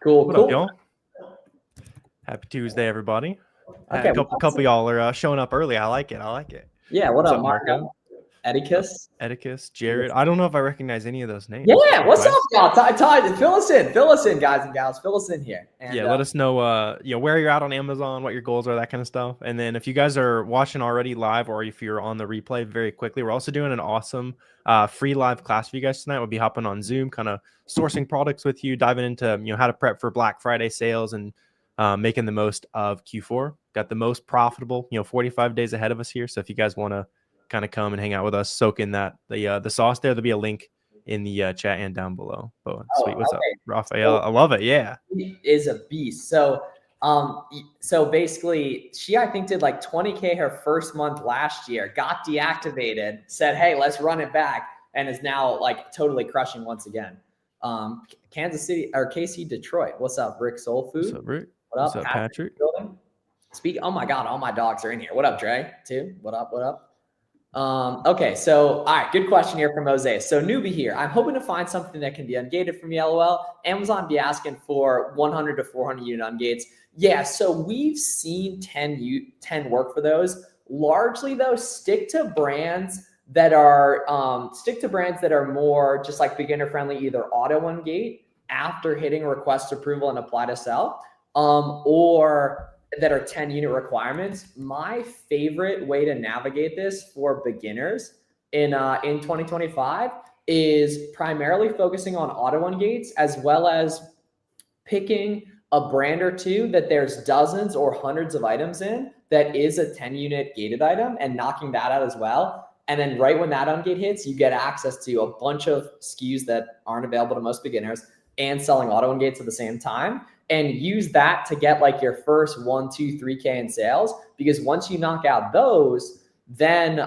Cool, What cool. up, y'all? Happy Tuesday, everybody. Okay, A couple y'all are showing up early. I like it. Yeah, what What's up, up, Marco? Edicus? Edicus, Jared. I don't know if I recognize any of those names. Yeah, what's up, y'all? Ty, fill us in, guys and gals. Fill us in here. And, let us know, where you're at on Amazon, what your goals are, that kind of stuff. And then if you guys are watching already live, or if you're on the replay, very quickly, we're also doing an awesome free live class for you guys tonight. We'll be hopping on Zoom, kind of sourcing products with you, diving into how to prep for Black Friday sales and making the most of Q4. Got the most profitable 45 days ahead of us here. So if you guys want to kind of come and hang out with us, soak in that the sauce there'll be a link in the chat and down below. Oh, sweet. What's up, Raphael? I love it. Yeah, he is a beast. So basically, she, I think, did like 20K her first month last year, got deactivated, said, hey, let's run it back, and is now like totally crushing once again. Kansas City or KC Detroit. What's up, Rick Soul Food? What's up, Rick? What's up, Patrick? Oh my God, all my dogs are in here. What up, Dre? Too. What up? Okay, so all right, good question here from Jose. So newbie here, I'm hoping to find something that can be ungated from me, LOL. Amazon be asking for 100 to 400 unit ungates. Yeah, so we've seen 10 work for those. Largely though, stick to brands that are more just like beginner friendly, either auto ungate after hitting request approval and apply to sell, or that are 10 unit requirements. My favorite way to navigate this for beginners in 2025 is primarily focusing on auto ungates, as well as picking a brand or two that there's dozens or hundreds of items in that is a 10 unit gated item, and knocking that out as well. And then right when that ungate hits, you get access to a bunch of SKUs that aren't available to most beginners and selling auto ungates at the same time. And use that to get like your first 1, 2, 3K in sales, because once you knock out those, then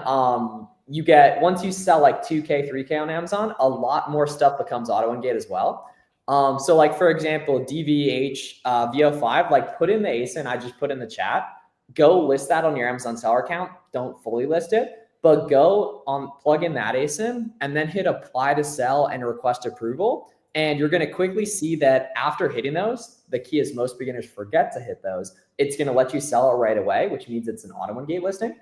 you get, once you sell like 2K, 3K on Amazon, a lot more stuff becomes auto ungate as well. So like, for example, DVH VO5, like put in the ASIN I just put in the chat, go list that on your Amazon seller account. Don't fully list it, but go plug in that ASIN and then hit apply to sell and request approval. And you're going to quickly see that after hitting those, the key is most beginners forget to hit those. It's going to let you sell it right away, which means it's an auto ungate listing.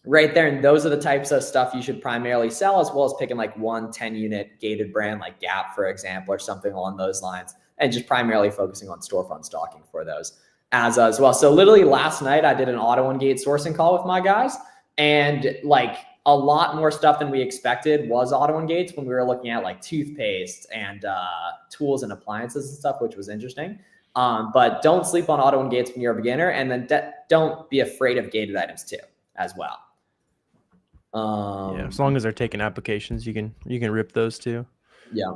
Right there. And those are the types of stuff you should primarily sell, as well as picking like 1 10 unit gated brand like Gap, for example, or something along those lines, and just primarily focusing on storefront stocking for those as well. So literally last night I did an auto ungate sourcing call with my guys, and like a lot more stuff than we expected was auto ungates when we were looking at like toothpaste and tools and appliances and stuff, which was interesting. But don't sleep on auto ungates when you're a beginner, and then don't be afraid of gated items too, as well. As long as they're taking applications, you can rip those too. Yeah.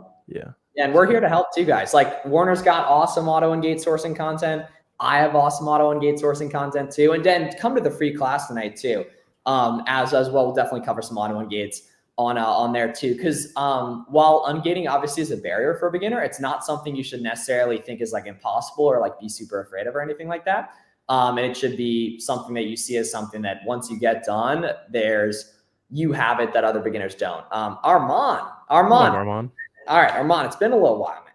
And we're here to help too, guys. Like Warner's got awesome auto ungate sourcing content. I have awesome auto ungate sourcing content too. And then come to the free class tonight too. As well, we'll definitely cover some auto ungates on there too. Because while ungating obviously is a barrier for a beginner, it's not something you should necessarily think is like impossible or like be super afraid of or anything like that. And it should be something that you see as something that once you get done, you have it that other beginners don't. Armand. All right, Armand, it's been a little while, man.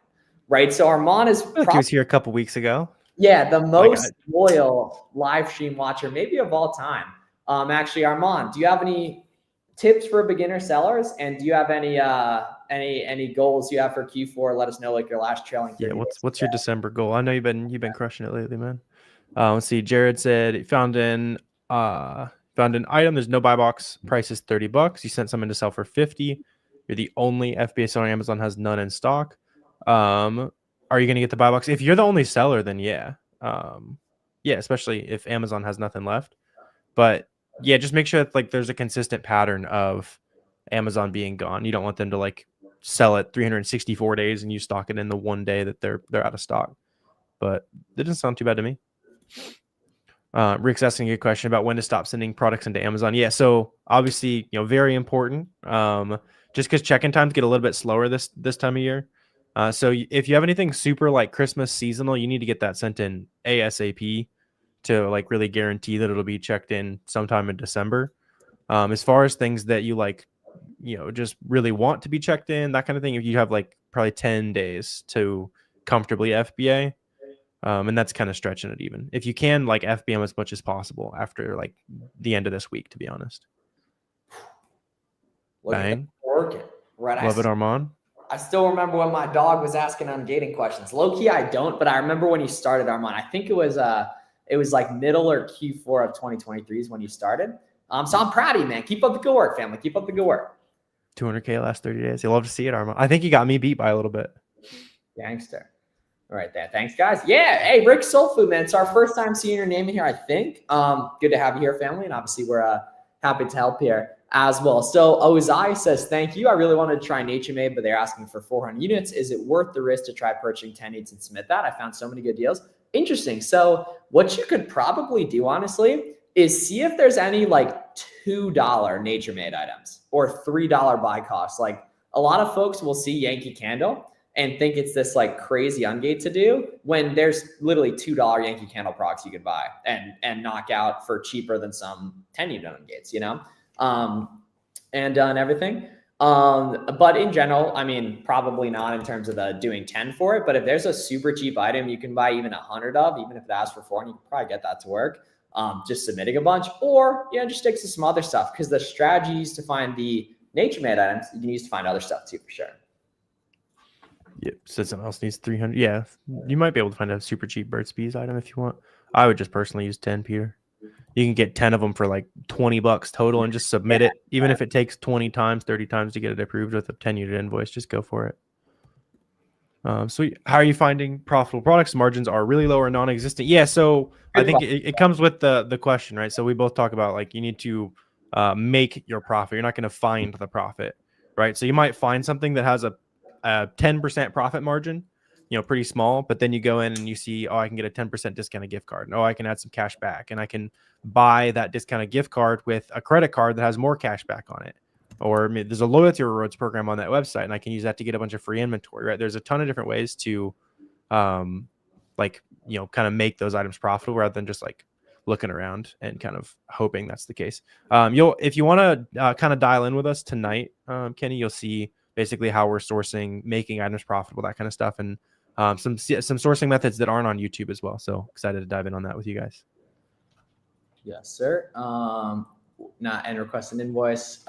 Right? So Armand is probably, he was here a couple weeks ago. Yeah, the most loyal live stream watcher maybe of all time. Actually, Armand, do you have any tips for beginner sellers? And do you have any goals you have for Q4? Let us know, like your last trailing. Yeah, what's your December goal? I know you've been crushing it lately, man. Let's see. Jared said he found an item. There's no buy box. Price is $30. You sent something to sell for $50. You're the only FBA seller on Amazon has none in stock. Are you going to get the buy box? If you're the only seller, then yeah. Especially if Amazon has nothing left. But yeah, just make sure that like there's a consistent pattern of Amazon being gone. You don't want them to like sell it 364 days and you stock it in the one day that they're out of stock. But it doesn't sound too bad to me. Rick's asking a question about when to stop sending products into Amazon. Yeah, so obviously, very important. Just because check-in times get a little bit slower this time of year. So if you have anything super like Christmas seasonal, you need to get that sent in ASAP to like really guarantee that it'll be checked in sometime in December. As far as things that you like, just really want to be checked in, that kind of thing, if you have like probably 10 days to comfortably FBA. And that's kind of stretching it even. If you can, like, FBM as much as possible after like the end of this week, to be honest. Look at that Bang. working. Right. Love it, Armand. I still remember when my dog was asking ungating questions. Low key, I don't, but I remember when you started, Armand. I think it was like middle or Q4 of 2023 is when you started. So I'm proud of you, man. Keep up the good work, family. Keep up the good work. 200K last 30 days. You'll love to see it, Armand. I think you got me beat by a little bit. Gangster. All right, there. Thanks, guys. Yeah. Hey, Rick Soul Food, man. It's our first time seeing your name in here, I think. Good to have you here, family. And obviously, we're happy to help here as well. So Ozai says, thank you. I really wanted to try Nature Made, but they're asking for 400 units. Is it worth the risk to try purchasing 10 units and submit that? I found so many good deals. Interesting. So what you could probably do, honestly, is see if there's any like $2 Nature Made items or $3 buy costs. Like a lot of folks will see Yankee Candle and think it's this like crazy ungate to do when there's literally $2 Yankee Candle products you could buy and knock out for cheaper than some 10 unit ungates, you know? And everything. But in general, I mean, probably not in terms of the doing 10 for it, but if there's a super cheap item you can buy even 100 of, even if it asks for 4, and you can probably get that to work, just submitting a bunch, or, you know, just stick to some other stuff, because the strategies to find the Nature Made items, you can use to find other stuff too, for sure. Yep. Said someone else needs 300. Yeah. You might be able to find a super cheap Burt's Bees item if you want. I would just personally use 10, Peter. You can get 10 of them for like $20 total and just submit it. Even if it takes 20 times, 30 times to get it approved with a 10-unit invoice, just go for it. So how are you finding profitable products? Margins are really low or non-existent. Yeah. So I think it comes with the question, right? So we both talk about like you need to make your profit. You're not going to find the profit, right? So you might find something that has a 10% profit margin, you know, pretty small, but then you go in and you see, oh, I can get a 10% discounted gift card. And, oh, I can add some cash back, and I can buy that discounted gift card with a credit card that has more cash back on it. Or there's a loyalty rewards program on that website, and I can use that to get a bunch of free inventory, right? There's a ton of different ways to, like, you know, kind of make those items profitable rather than just like looking around and kind of hoping that's the case. If you want to kind of dial in with us tonight, Kenny, you'll see basically how we're sourcing, making items profitable, that kind of stuff, and some sourcing methods that aren't on YouTube as well. So excited to dive in on that with you guys. Yes, sir. Not and request an invoice.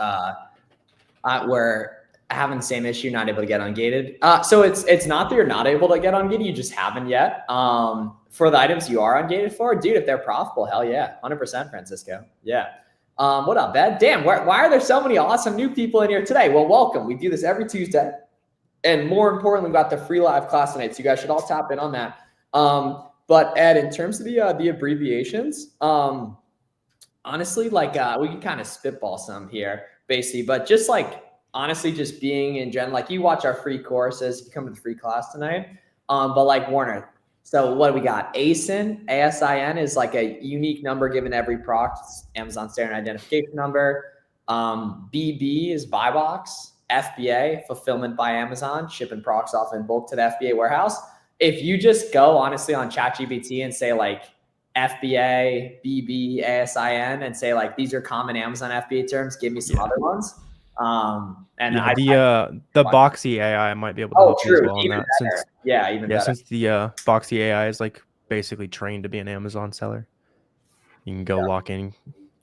We're having the same issue, not able to get ungated. So it's not that you're not able to get ungated, you just haven't yet. For the items you are ungated for, dude, if they're profitable, hell yeah, 100%, Francisco. Yeah. What up, Ed? Damn, why are there so many awesome new people in here today? Well, welcome. We do this every Tuesday. And more importantly, we've got the free live class tonight. So you guys should all tap in on that. But Ed, in terms of the abbreviations, honestly, like we can kind of spitball some here, basically, but just like honestly, just being in general, like you watch our free courses, you come to the free class tonight. But like Warner, so what do we got? ASIN is like a unique number given every product, Amazon standard identification number. BB is buy box. FBA, fulfillment by Amazon, shipping products off in bulk to the FBA warehouse. If you just go honestly on ChatGPT and say like FBA, BB, ASIN, and say like these are common Amazon FBA terms, give me some other ones. And yeah, the Boxy AI might be able to help you as well on that. Since the Boxy AI is like basically trained to be an Amazon seller, you can go lock in,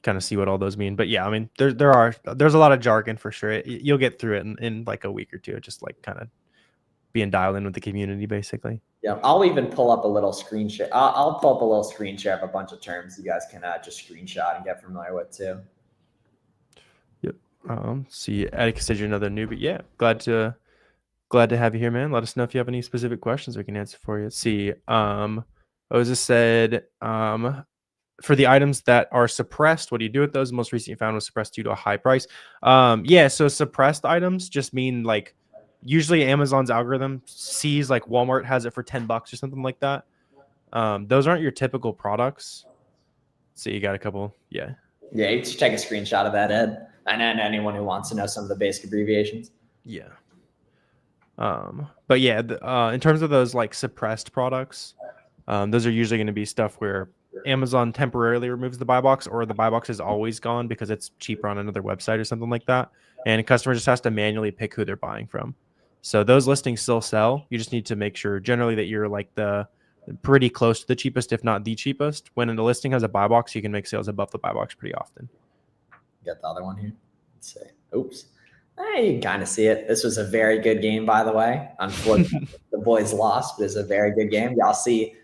kind of see what all those mean. But yeah, I mean, there's a lot of jargon for sure. You'll get through it in like a week or two, just like kind of being dialed in with the community, basically. Yeah, I'll even pull up a little screen share. I'll pull up a little screen share of a bunch of terms you guys can just screenshot and get familiar with too. Yep. See, Atticus said you're another newbie. Yeah, glad to have you here, man. Let us know if you have any specific questions we can answer for you. Let's see. Oza said, for the items that are suppressed, what do you do with those? The most recent you found was suppressed due to a high price. Yeah, so suppressed items just mean like usually Amazon's algorithm sees like Walmart has it for $10 or something like that. Those aren't your typical products. So you got a couple. Yeah, you should take a screenshot of that, Ed, and then anyone who wants to know some of the basic abbreviations. Yeah. But yeah, in terms of those like suppressed products, those are usually going to be stuff where Amazon temporarily removes the buy box, or the buy box is always gone because it's cheaper on another website or something like that, and a customer just has to manually pick who they're buying from. So those listings still sell. You just need to make sure generally that you're like the pretty close to the cheapest, if not the cheapest. When a listing has a buy box, you can make sales above the buy box pretty often. Got the other one here. Let's see. Oops. You can kind of see it. This was a very good game, by the way. Unfortunately, the boys lost, but it's a very good game. Y'all see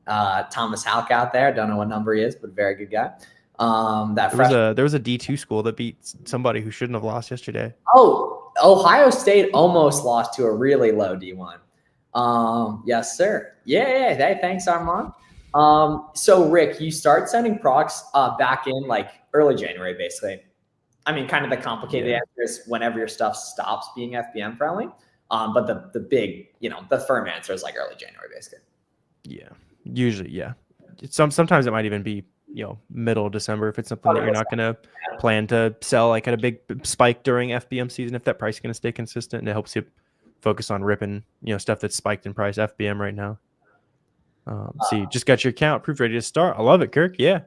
Thomas Houck out there. Don't know what number he is, but very good guy. There was a D2 school that beat somebody who shouldn't have lost yesterday. Oh, Ohio State almost lost to a really low D1. Yes, sir. Yeah. Hey, thanks, Armand. So Rick, you start sending products back in like early January, basically. I mean, kind of the complicated answer is whenever your stuff stops being FBM friendly. But the big, the firm answer is like early January, basically. Yeah, usually, yeah. Sometimes it might even be, middle of December if it's something that you're not going to plan to sell like at a big spike during FBM season. If that price is going to stay consistent, and it helps you focus on ripping, stuff that's spiked in price FBM right now. So you just got your account approved, ready to start. I love it, Kirk. Yeah,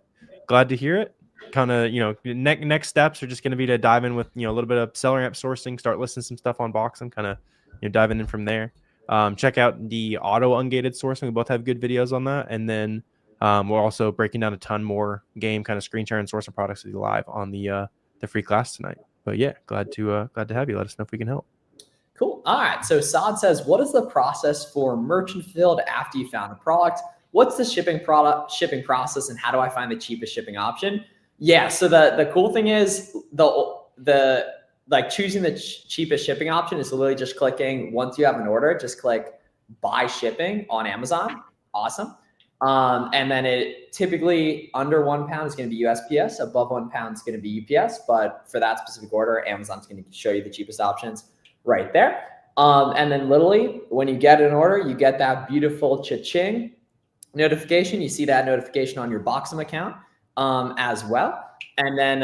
glad to hear it. Kind of, next steps are just going to be to dive in with, a little bit of SellerAmp sourcing, start listing some stuff on Boxem, kind of, diving in from there. Check out the auto ungated sourcing. We both have good videos on that. And then we're also breaking down a ton more game kind of screen share and sourcing products with you live on the free class tonight. But yeah, glad to have you. Let us know if we can help. Cool. All right. So Saad says, what is the process for merchant fulfilled after you found a product? What's the shipping process, and how do I find the cheapest shipping option? Yeah. So the cool thing is the like choosing the cheapest shipping option is literally just clicking, once you have an order, just click buy shipping on Amazon. Awesome. And then it typically under £1 is going to be USPS, above £1 is going to be UPS. But for that specific order, Amazon's going to show you the cheapest options right there. And then literally when you get an order, you get that beautiful cha-ching notification. You see that notification on your Boxem account as well. And then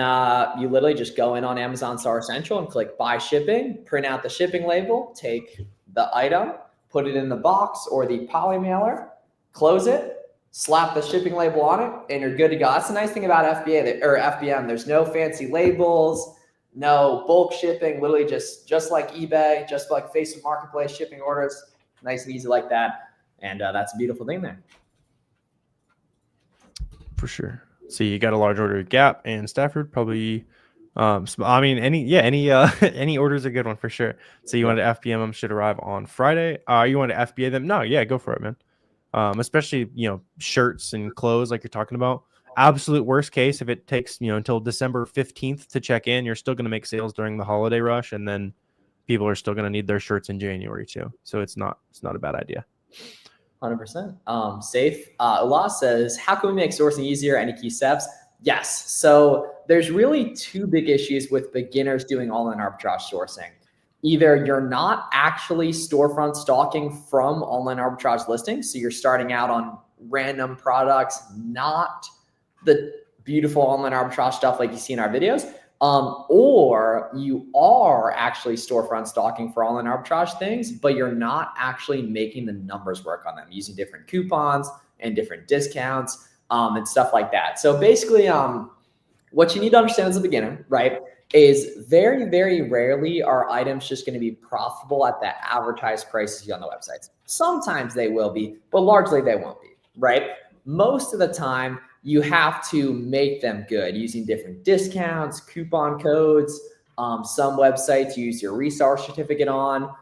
you literally just go in on Amazon Seller Central and click buy shipping, print out the shipping label, take the item, put it in the box or the poly mailer, close it, slap the shipping label on it, and you're good to go. That's the nice thing about FBM. There's no fancy labels, no bulk shipping, literally just like eBay, just like Facebook Marketplace shipping orders, nice and easy like that. And that's a beautiful thing there. For sure. So you got a large order at Gap and Stafford, probably. I mean, any order is a good one for sure. So you wanted to FBM them, should arrive on Friday. You want to FBA them? No, yeah, go for it, man. Especially, shirts and clothes like you're talking about. Absolute worst case, if it takes, until December 15th to check in, you're still going to make sales during the holiday rush. And then people are still going to need their shirts in January too. So it's not a bad idea. 100%. Safe. Ula says, how can we make sourcing easier? Any key steps? Yes. So there's really two big issues with beginners doing online arbitrage sourcing. Either you're not actually storefront stalking from online arbitrage listings. So you're starting out on random products, not the beautiful online arbitrage stuff like you see in our videos. Or you are actually storefront stalking for online arbitrage things, but you're not actually making the numbers work on them using different coupons and different discounts and stuff like that. So basically, what you need to understand as a beginner, right, is very, very rarely are items just going to be profitable at the advertised prices on the websites. Sometimes they will be, but largely they won't be, right? Most of the time, you have to make them good using different discounts, coupon codes. Some websites use your resource certificate on,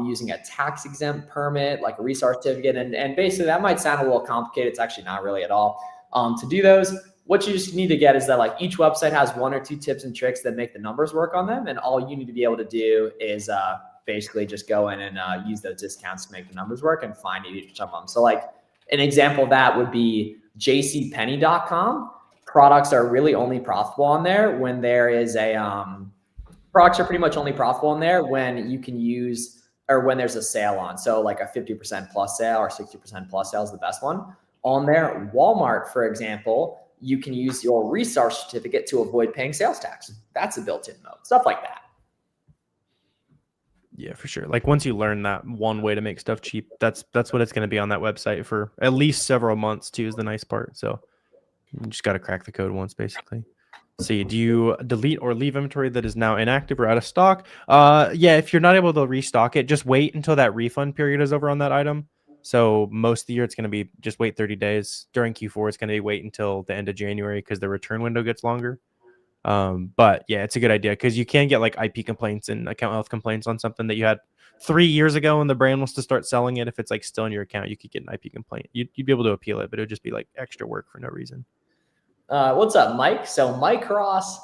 using a tax exempt permit, like a resource certificate. And basically that might sound a little complicated. It's actually not really at all. To do those, what you just need to get is that like each website has one or two tips and tricks that make the numbers work on them. And all you need to be able to do is basically just go in and use those discounts to make the numbers work and find each of them. So like an example of that would be jcpenney.com. Products are really only profitable on there when there is products are pretty much only profitable on there when you can use, or when there's a sale on. So like a 50% plus sale or 60% plus sale is the best one on there. Walmart, for example, you can use your resource certificate to avoid paying sales tax. That's a built-in mode, stuff like that. Yeah, for sure. Like once you learn that one way to make stuff cheap, that's what it's going to be on that website for at least several months too, is the nice part. So you just got to crack the code once, basically. See, do you delete or leave inventory that is now inactive or out of stock? Yeah, if you're not able to restock it, just wait until that refund period is over on that item. So most of the year it's going to be just wait 30 days. During Q4 it's going to be wait until the end of January because the return window gets longer. But yeah, it's a good idea because you can get like IP complaints and account health complaints on something that you had 3 years ago and the brand wants to start selling it. If it's like still in your account, you could get an IP complaint. You'd be able to appeal it, but it would just be like extra work for no reason. What's up, Mike? So Mike Ross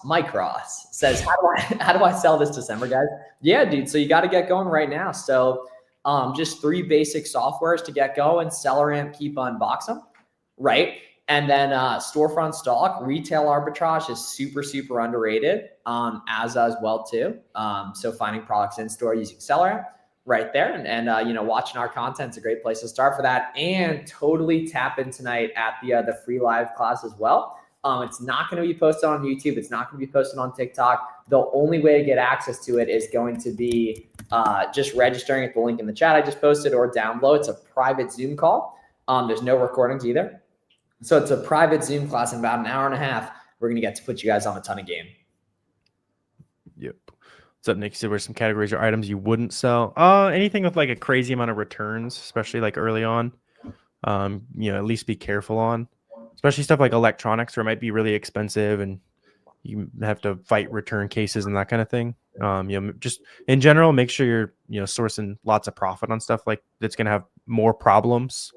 says, how do I sell this December, guys? Yeah, dude. So you got to get going right now. So just 3 basic softwares to get going. SellerAmp, keep unbox them, right? And then storefront stock, retail arbitrage is super, super underrated, as well too. So finding products in store using SellerAmp right there, and you know, watching our content is a great place to start for that. And totally tap in tonight at the free live class as well. It's not going to be posted on YouTube. It's not going to be posted on TikTok. The only way to get access to it is going to be just registering at the link in the chat I just posted or download. It's a private Zoom call. There's no recordings either. So it's a private Zoom class in about an hour and a half. We're going to get to put you guys on a ton of game. Yep. What's up, Nick? So where's some categories or items you wouldn't sell? Anything with like a crazy amount of returns, especially like early on. You know, at least be careful on. Especially stuff like electronics where it might be really expensive and you have to fight return cases and that kind of thing. You know, just in general, make sure you're, you know, sourcing lots of profit on stuff like that's going to have more problems.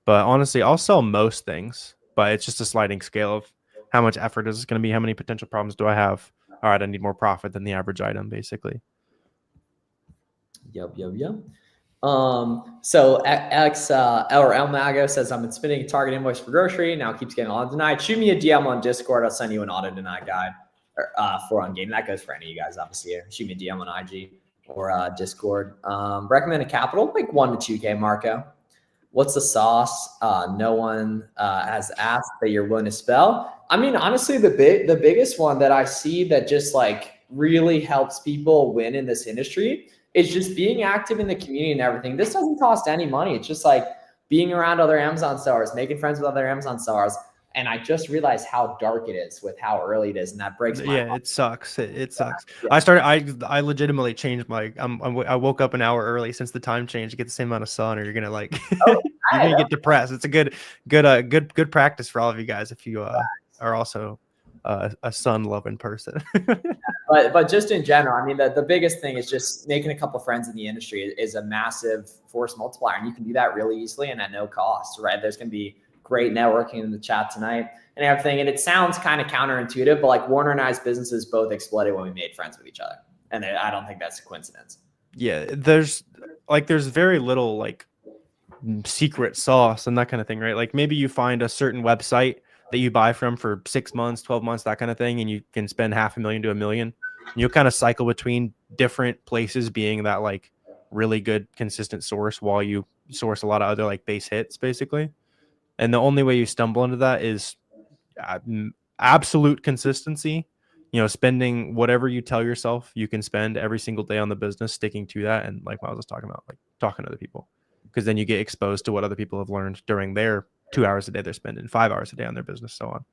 But honestly, I'll sell most things, but it's just a sliding scale of how much effort is this going to be? How many potential problems do I have? All right, I need more profit than the average item, basically. Yep. So El Mago says, I'm spinning a target invoice for grocery. Now it keeps getting auto denied. Shoot me a DM on Discord. I'll send you an auto deny guide for on game. That goes for any of you guys, obviously. Shoot me a DM on IG or Discord. Recommended capital, like 1 to 2K, Marco. What's the sauce? No one has asked that you're willing to spell. I mean, honestly, the biggest one that I see that just like really helps people win in this industry is just being active in the community and everything. This doesn't cost any money. It's just like being around other Amazon sellers, making friends with other Amazon sellers. And I just realized how dark it is with how early it is, and that breaks my heart. It sucks. It sucks. Yeah. I legitimately changed my. I woke up an hour early since the time change to get the same amount of sun, or you're gonna like you're gonna get depressed. It's a good practice for all of you guys if you are also a sun loving person. but just in general, I mean, the biggest thing is just making a couple friends in the industry is a massive force multiplier, and you can do that really easily and at no cost, right? There's gonna be great networking in the chat tonight and everything. And it sounds kind of counterintuitive, but like Warner and I's businesses both exploded when we made friends with each other. And I don't think that's a coincidence. Yeah, there's very little like secret sauce and that kind of thing, right? Like maybe you find a certain website that you buy from for 6 months, 12 months, that kind of thing, and you can spend $500,000 to $1 million. And you'll kind of cycle between different places being that like really good consistent source while you source a lot of other like base hits, basically. And the only way you stumble into that is absolute consistency, you know, spending whatever you tell yourself you can spend every single day on the business, sticking to that. And like what I was just talking about, like talking to other people, because then you get exposed to what other people have learned during their 2 hours a day they're spending, 5 hours a day on their business, so on.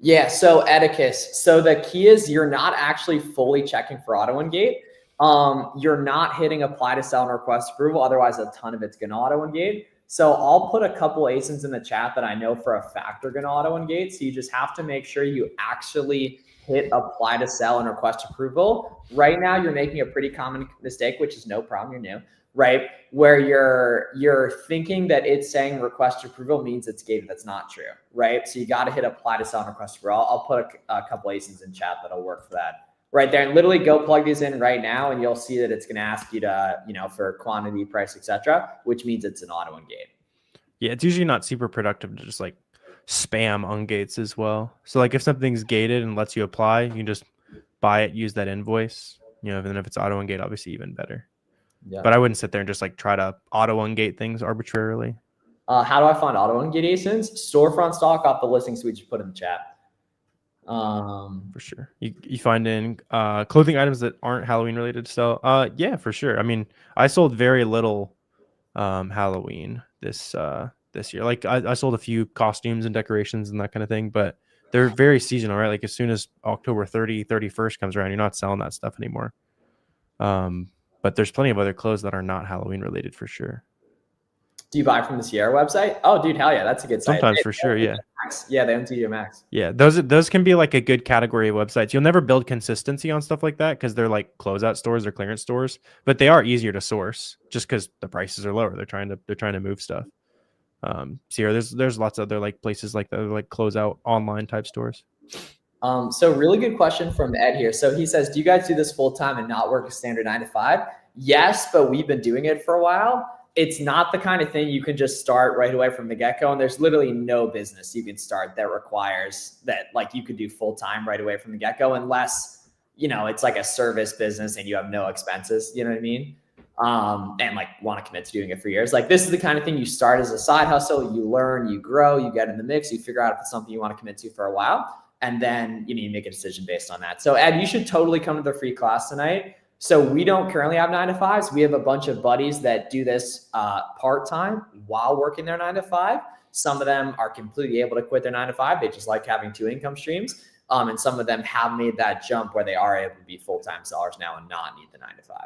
Yeah. So etiquette. So the key is you're not actually fully checking for auto engage. You're not hitting apply to sell and request approval. Otherwise, a ton of it's going to auto engage. So I'll put a couple ASINs in the chat that I know for a fact are going to auto engage. So you just have to make sure you actually hit apply to sell and request approval. Right now, you're making a pretty common mistake, which is no problem. You're new, right? Where you're thinking that it's saying request approval means it's gated. That's not true, right? So you got to hit apply to sell and request approval. I'll put a couple ASINs in chat that'll work for that. Right there, and literally go plug these in right now, and you'll see that it's going to ask you to, you know, for quantity, price, etc., which means it's an auto engage. Yeah, it's usually not super productive to just like spam ungates as well. So like if something's gated and lets you apply, you can just buy it, use that invoice, you know, and then if it's auto ungate, obviously even better. Yeah. But I wouldn't sit there and just like try to auto ungate things arbitrarily. How do I find auto ungate ASINs? Storefront stock off the listings we just put in the chat. For sure. You find in clothing items that aren't Halloween related. So yeah, for sure. I mean, I sold very little Halloween this year. Like I sold a few costumes and decorations and that kind of thing, but they're very seasonal, right? Like as soon as October 30, 31st comes around, you're not selling that stuff anymore. But there's plenty of other clothes that are not Halloween related for sure. Do you buy from the Sierra website? Oh, dude, hell yeah, that's a good site. Sometimes for sure, yeah. Yeah, they own TJ Maxx. Yeah, those can be like a good category of websites. You'll never build consistency on stuff like that because they're like closeout stores or clearance stores, but they are easier to source just because the prices are lower. They're trying to move stuff. Sierra, there's lots of other like places like that, like closeout online type stores. So really good question from Ed here. So he says, do you guys do this full time and not work a standard 9 to 5? Yes, but we've been doing it for a while. It's not the kind of thing you can just start right away from the get-go. And there's literally no business you can start that requires that like you could do full time right away from the get-go, unless, you know, it's like a service business and you have no expenses, you know what I mean? And like want to commit to doing it for years. Like this is the kind of thing you start as a side hustle, you learn, you grow, you get in the mix, you figure out if it's something you want to commit to for a while. And then you make a decision based on that. So Ed, you should totally come to the free class tonight. So we don't currently have 9 to 5s. We have a bunch of buddies that do this part-time while working their 9 to 5. Some of them are completely able to quit their 9 to 5. They just like having 2 income streams. And some of them have made that jump where they are able to be full-time sellers now and not need the 9 to 5.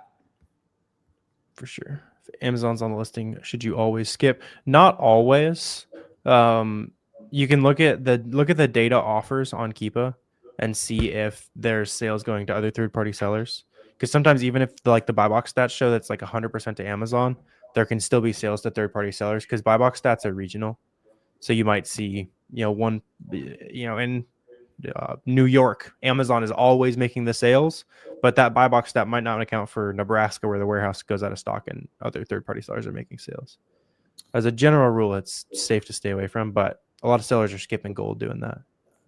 For sure. If Amazon's on the listing, should you always skip? Not always. You can look at the data offers on Keepa and see if there's sales going to other third-party sellers. Because sometimes even if the buy box stats show that's like 100% to Amazon, there can still be sales to third-party sellers because buy box stats are regional. So you might see, in New York, Amazon is always making the sales, but that buy box stat might not account for Nebraska where the warehouse goes out of stock and other third-party sellers are making sales. As a general rule, it's safe to stay away from, but a lot of sellers are skipping gold doing that.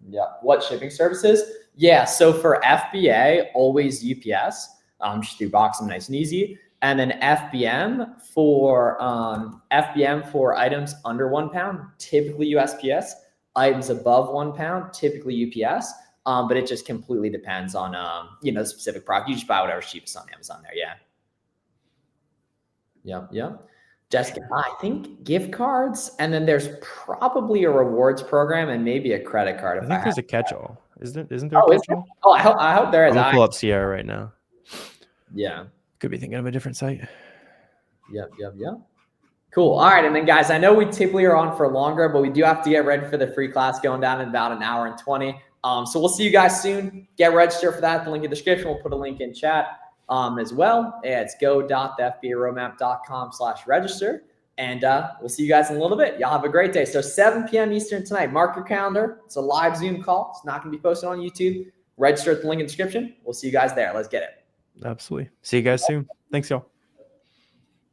Yeah. What shipping services? Yeah. So for FBA, always UPS. Just through box them nice and easy. And then FBM for items under 1 pound, typically USPS. Items above 1 pound, typically UPS. But it just completely depends on the specific product. You just buy whatever's cheapest on Amazon there. Yeah. Yeah. Jessica, I think gift cards, and then there's probably a rewards program and maybe a credit card. I think there's a catch-all. Isn't there a catch-all? Oh, I hope there is. I'm gonna pull up Sierra right now. Yeah. Could be thinking of a different site. Yep. Cool. All right. And then guys, I know we typically are on for longer, but we do have to get ready for the free class going down in about 1 hour and 20. So we'll see you guys soon. Get registered for that. The link in the description. We'll put a link in chat as well. It's go.thefbaroadmap.com/register. And we'll see you guys in a little bit. Y'all have a great day. So 7 p.m. Eastern tonight. Mark your calendar. It's a live Zoom call. It's not going to be posted on YouTube. Register at the link in the description. We'll see you guys there. Let's get it. Absolutely. See you guys soon. Thanks, y'all.